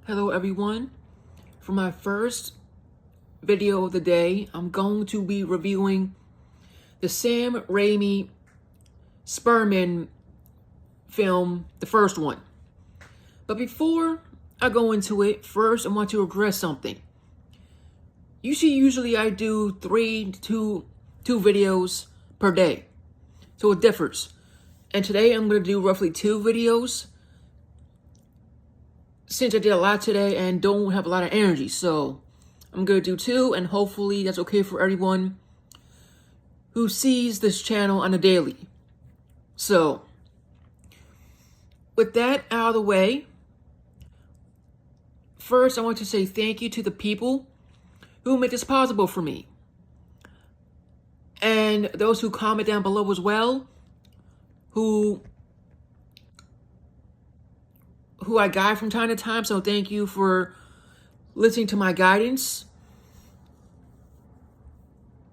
Hello everyone. For my first video of the day, I'm going to be reviewing the Sam Raimi Spider-Man film, the first one. But before I go into it, first I want to address something. Usually I do 3 to 2 videos per day, so it differs. And today I'm going to do roughly 2 videos, since I did a lot today and don't have a lot of energy. So I'm going to do 2, and hopefully that's okay for everyone who sees this channel on a daily. So with that out of the way, first I want to say thank you to the people who make this possible for me, and those who comment down below as well, who I guide from time to time. So thank you for listening to my guidance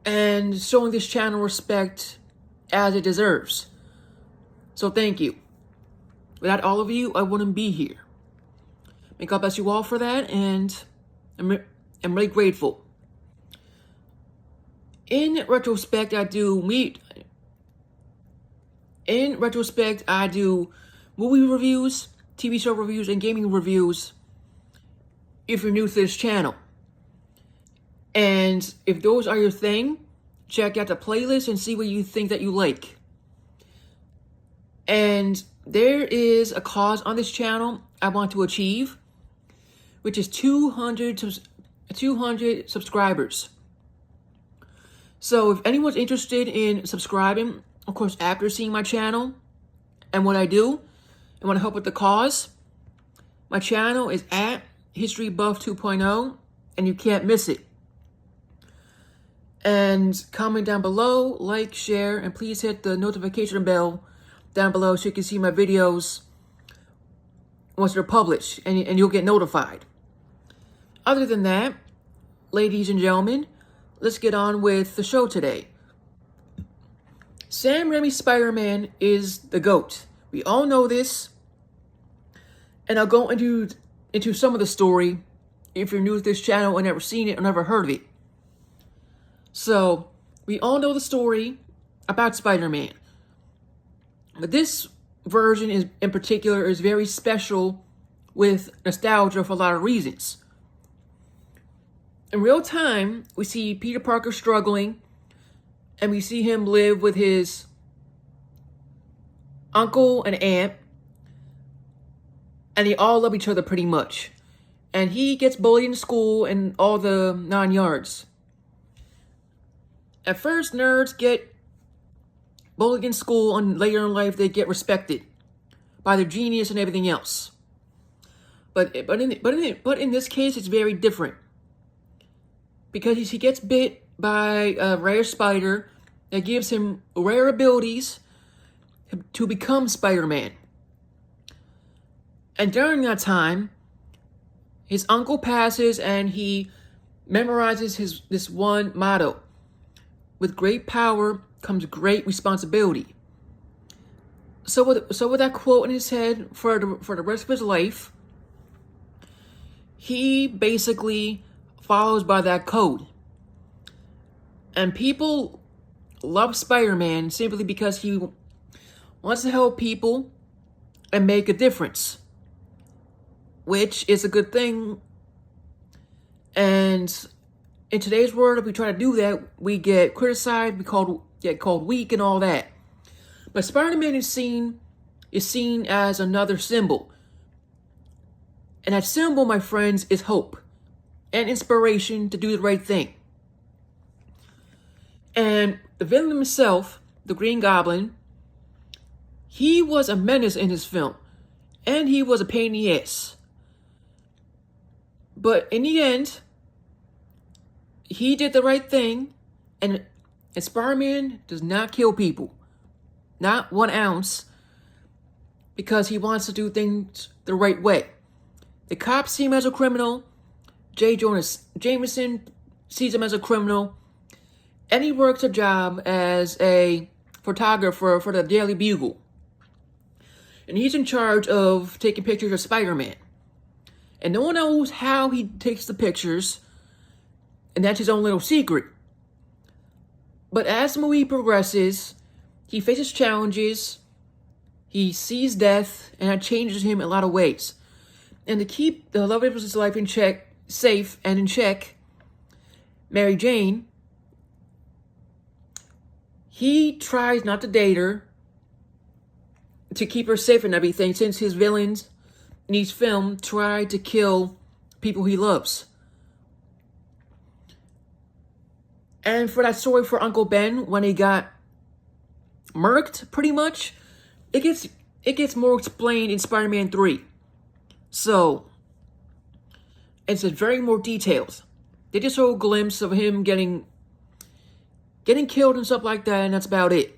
and showing this channel respect as it deserves. So thank you. Without all of you, I wouldn't be here. May God bless you all for that, and I'm really grateful. In retrospect, I do movie reviews, TV show reviews, and gaming reviews if you're new to this channel. And if those are your thing, check out the playlist and see what you think that you like. And there is a cause on this channel I want to achieve, which is 200 subscribers. So if anyone's interested in subscribing, of course, after seeing my channel and what I do, and want to help with the cause, my channel is at History Buff 2.0, and you can't miss it. And comment down below, like, share, and please hit the notification bell down below so you can see my videos once they're published, and you'll get notified. Other than that, ladies and gentlemen, let's get on with the show today. Sam Raimi's Spider-Man is the GOAT. We all know this. And I'll go into some of the story if you're new to this channel and never seen it or never heard of it. So, we all know the story about Spider-Man. But this version in particular is very special with nostalgia for a lot of reasons. In real time, we see Peter Parker struggling, and we see him live with his uncle and aunt, and they all love each other pretty much. And he gets bullied in school and all the 9 yards. At first, nerds get bullied in school, and later in life, they get respected by their genius and everything else. But in this case, it's very different, because he gets bit by a rare spider that gives him rare abilities to become Spider-Man. And during that time, his uncle passes and he memorizes this one motto: with great power comes great responsibility. So with that quote in his head for the rest of his life, he basically follows by that code. And people love Spider-Man simply because he wants to help people and make a difference, which is a good thing. And in today's world, if we try to do that, we get criticized, we get called weak and all that. But Spider-Man is seen as another symbol. And that symbol, my friends, is hope and inspiration to do the right thing. And the villain himself, the Green Goblin, he was a menace in his film, and he was a pain in the ass. But in the end, he did the right thing, and Spider-Man does not kill people. Not 1 ounce, because he wants to do things the right way. The cops see him as a criminal. J. Jonah Jameson sees him as a criminal. And he works a job as a photographer for the Daily Bugle. And he's in charge of taking pictures of Spider-Man. And no one knows how he takes the pictures, and that's his own little secret. But as the movie progresses, he faces challenges, he sees death, and that changes him in a lot of ways. And to keep the love of his life in check, safe and in check, Mary Jane, he tries not to date her to keep her safe and everything, since his villains in each film try to kill people he loves. And for that story for Uncle Ben, when he got murked, pretty much, it gets more explained in Spider-Man 3. So, it's very more detailed. They just show a glimpse of him getting killed and stuff like that, and that's about it.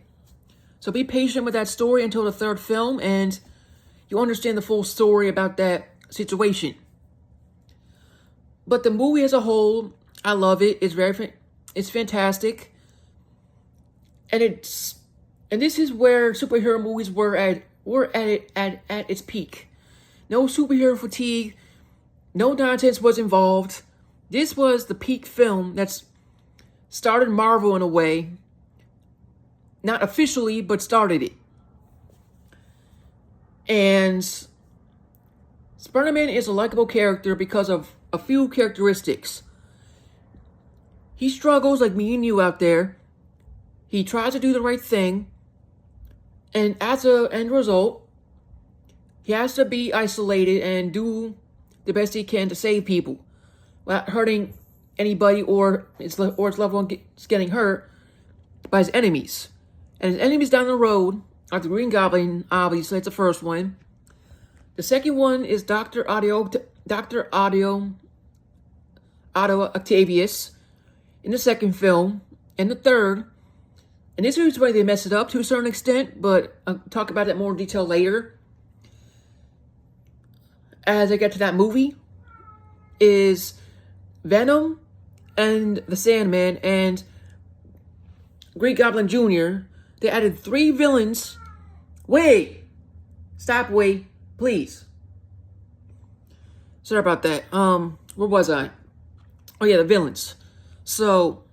So be patient with that story until the third film, and you'll understand the full story about that situation. But the movie as a whole, I love it. It's fantastic, and this is where superhero movies were at its peak. No superhero fatigue, no nonsense was involved. This was the peak film that's started Marvel in a way. Not officially, but started it. And Spider-Man is a likable character because of a few characteristics. He struggles like me and you out there. He tries to do the right thing. And as an end result, he has to be isolated and do the best he can to save people without hurting anybody or his loved one getting hurt by his enemies. And his enemies down the road are the Green Goblin, obviously, it's the first one. The second one is Dr. Otto Octavius in the second film. And the third, and this is where they mess it up to a certain extent, but I'll talk about it more in detail later as I get to that movie, is Venom and the Sandman and Green Goblin Jr. They added 3 villains. Wait! Stop, wait, please. Sorry about that. Where was I? Oh yeah, the villains. So,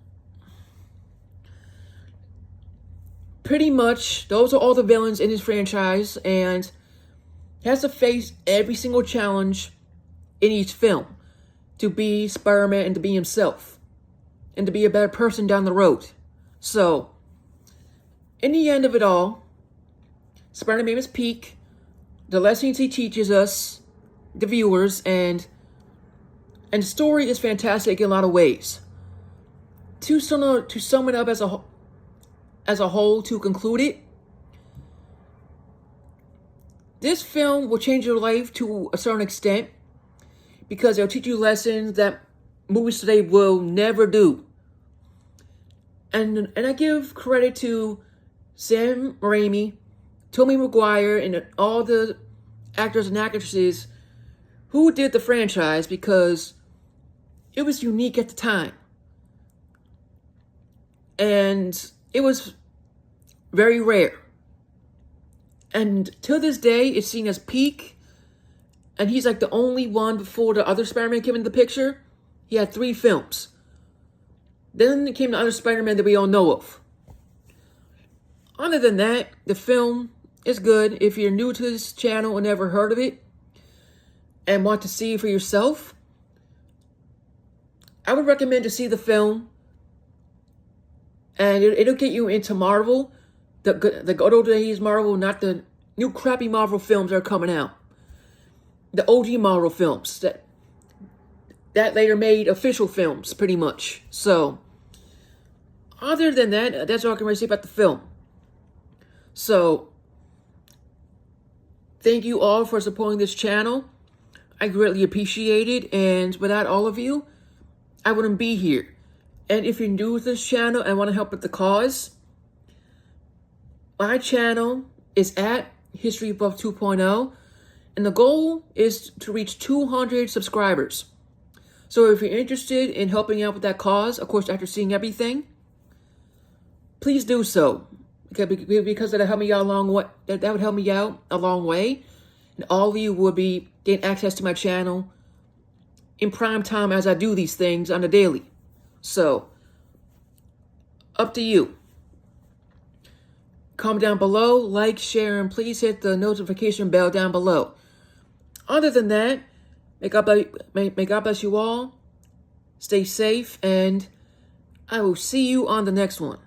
pretty much, those are all the villains in his franchise, and he has to face every single challenge in each film to be Spider-Man and to be himself, and to be a better person down the road. So, in the end of it all, Spider-Man is peak. The lessons he teaches us, the viewers, and the story is fantastic in a lot of ways. To sum it up as a whole, to conclude it, this film will change your life to a certain extent because it'll teach you lessons that movies today will never do. And I give credit to Sam Raimi, Tobey Maguire, and all the actors and actresses who did the franchise because it was unique at the time. And it was very rare. And to this day, it's seen as peak. And he's like the only one before the other Spider-Man came into the picture. He had 3 films. Then came the other Spider-Man that we all know of. Other than that, the film is good. If you're new to this channel and never heard of it and want to see it for yourself, I would recommend to see the film. And it'll get you into Marvel, the good old days Marvel, not the new crappy Marvel films that are coming out. The OG Marvel films that later made official films, pretty much. So, other than that, that's all I can really say about the film. So, thank you all for supporting this channel. I greatly appreciate it, and without all of you, I wouldn't be here. And if you're new to this channel and want to help with the cause, my channel is at History Buff 2.0, and the goal is to reach 200 subscribers. So if you're interested in helping out with that cause, of course, after seeing everything, please do so. Because that'll help me out a long way. That would help me out a long way. And all of you will be getting access to my channel in prime time as I do these things on the daily. So, up to you. Comment down below, like, share, and please hit the notification bell down below. Other than that, may God bless you all. Stay safe, and I will see you on the next one.